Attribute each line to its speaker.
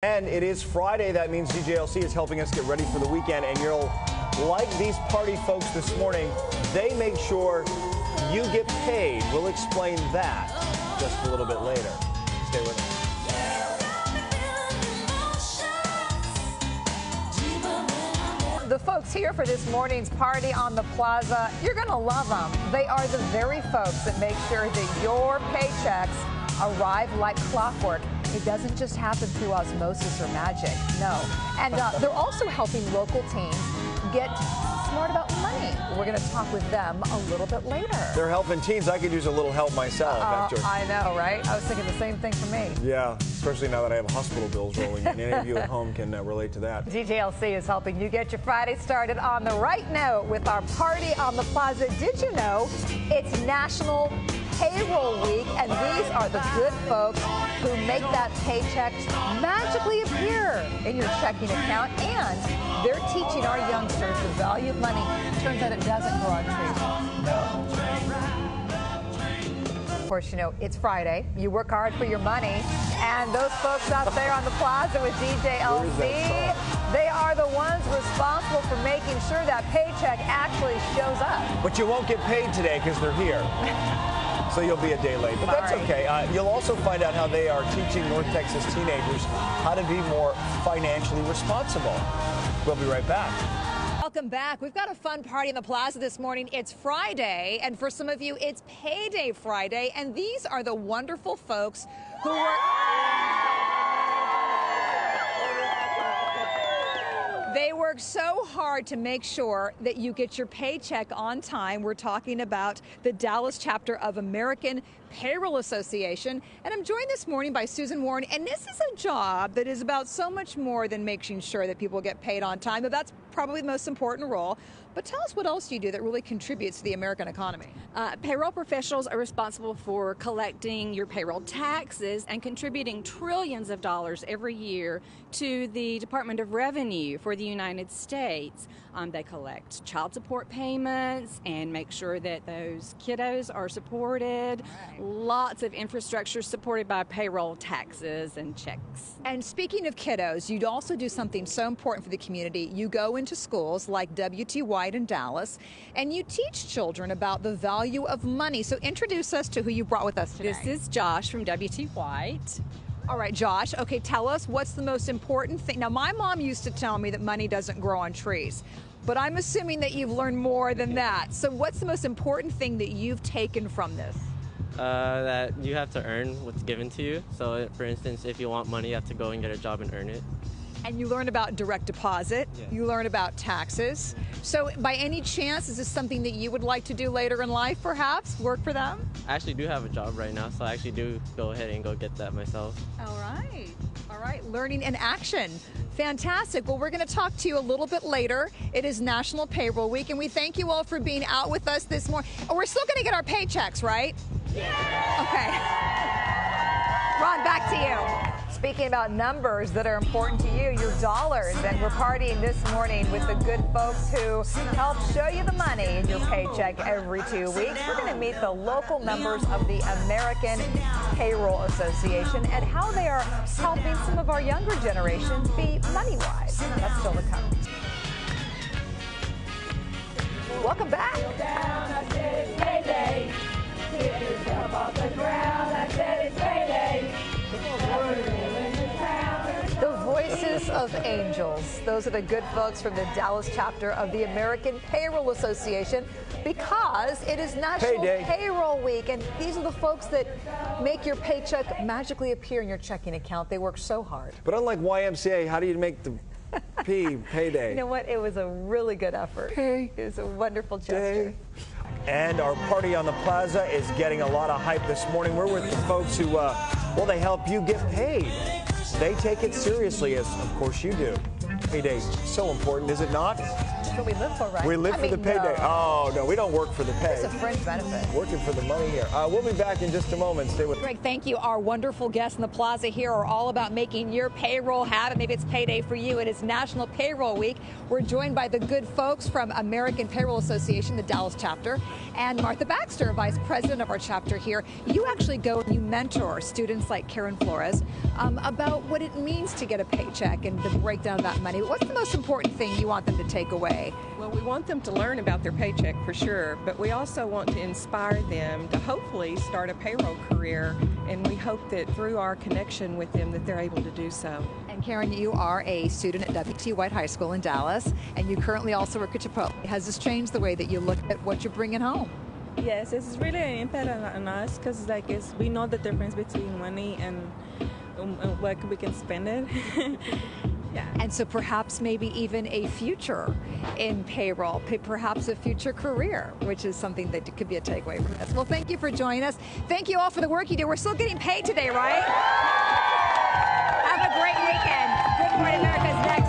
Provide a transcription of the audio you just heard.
Speaker 1: And it is Friday. That means DJLC is helping us get ready for the weekend. And you'll like these party folks this morning. They make sure you get paid. We'll explain that just a little bit later. Stay with us.
Speaker 2: The folks here for this morning's party on the plaza, you're going to love them. They are the very folks that make sure that your paychecks arrive like clockwork. It doesn't just happen through osmosis or magic, no. And they're also helping local teens get smart about money. We're going to talk with them a little bit later.
Speaker 1: They're helping teens. I could use a little help myself.
Speaker 2: I know, right? I was thinking the same thing for me.
Speaker 1: Yeah, especially now that I have hospital bills rolling in. Any of you at home can relate to that.
Speaker 2: DJLC is helping you get your Friday started on the right note with our party on the plaza. Did you know it's National Payroll Week, and these are the good folks who make that paycheck magically appear in your checking account, and they're teaching our youngsters the value of money. Turns out it doesn't grow on trees. Of course, you know, it's Friday. You work hard for your money, and those folks out there on the plaza with DJLC, they are the ones responsible for making sure that paycheck actually shows up.
Speaker 1: But you won't get paid today because they're here. So you'll be a day late, but that's okay. You'll also find out how they are teaching North Texas teenagers how to be more financially responsible. We'll be right back.
Speaker 2: Welcome back. We've got a fun party in the plaza this morning. It's Friday, and for some of you, it's Payday Friday, and these are the wonderful folks who work... They work so hard to make sure that you get your paycheck on time. We're talking about the Dallas chapter of American Payroll Association. And I'm joined this morning by Susan Warren. And this is a job that is about so much more than making sure that people get paid on time. But that's probably the most important role. But tell us what else you do that really contributes to the American economy.
Speaker 3: Payroll professionals are responsible for collecting your payroll taxes and contributing trillions of dollars every year to the Department of Revenue for the United States. They collect child support payments and make sure that those kiddos are supported. Right. Lots of infrastructure supported by payroll taxes and checks.
Speaker 2: And speaking of kiddos, you'd also do something so important for the community. You go into schools like W.T. White in Dallas, and you teach children about the value of money. So introduce us to who you brought with us today.
Speaker 3: This is Josh from W.T. White.
Speaker 2: All right, Josh, okay, tell us what's the most important thing. Now, my mom used to tell me that money doesn't grow on trees, but I'm assuming that you've learned more than that. So what's the most important thing that you've taken from this?
Speaker 4: That you have to earn what's given to you. So, for instance, if you want money, you have to go and get a job and earn it.
Speaker 2: And you learn about direct deposit. Yeah. You learn about taxes. So by any chance, is this something that you would like to do later in life, perhaps? Work for them?
Speaker 4: I actually do have a job right now, so I actually do go ahead and go get that myself.
Speaker 2: All right. All right. Learning in action. Fantastic. Well, we're going to talk to you a little bit later. It is National Payroll Week, and we thank you all for being out with us this morning. Oh, we're still going to get our paychecks, right? Yeah. Okay. Ron, back to you. Speaking about numbers that are important to you, your dollars, and we're partying this morning with the good folks who help show you the money in your paycheck every 2 weeks. We're going to meet the local members of the American Payroll Association and how they are helping some of our younger generations be money-wise. That's still to come. Welcome back. The voices of angels. Those are the good folks from the Dallas chapter of the American Payroll Association, because it is National Payroll Week, and these are the folks that make your paycheck magically appear in your checking account. They work so hard.
Speaker 1: But unlike YMCA, how do you make the payday?
Speaker 2: You know what? It was a really good effort. It was a wonderful gesture.
Speaker 1: And our party on the plaza is getting a lot of hype this morning. We're with the folks who, well, they help you get paid. They take it seriously, as of course you do. Payday's so important, is it not?
Speaker 2: what we live for, right?
Speaker 1: We live for the payday.
Speaker 2: No.
Speaker 1: Oh, no, we don't work for the pay.
Speaker 2: It's a fringe benefit.
Speaker 1: Working for the money here. We'll be back in just a moment. Stay with us.
Speaker 2: Greg, thank you. Our wonderful guests in the plaza here are all about making your payroll happen. Maybe it's payday for you. It is National Payroll Week. We're joined by the good folks from American Payroll Association, the Dallas chapter, and Martha Baxter, Vice President of our chapter here. You actually go and you mentor students like Karen Flores about what it means to get a paycheck and the breakdown of that money. What's the most important thing you want them to take away?
Speaker 5: Well, we want them to learn about their paycheck for sure, but we also want to inspire them to hopefully start a payroll career, and we hope that through our connection with them that they're able to do so.
Speaker 2: And Karen, you are a student at W.T. White High School in Dallas, and you currently also work at Chipotle. Has this changed the way that you look at what you're bringing home?
Speaker 6: Yes, it's really an impact on us because we know the difference between money and what we can spend it. Yeah.
Speaker 2: And so perhaps maybe even a future in payroll, perhaps a future career, which is something that could be a takeaway from this. Well, thank you for joining us. Thank you all for the work you do. We're still getting paid today, right? Have a great weekend. Good Morning America's next.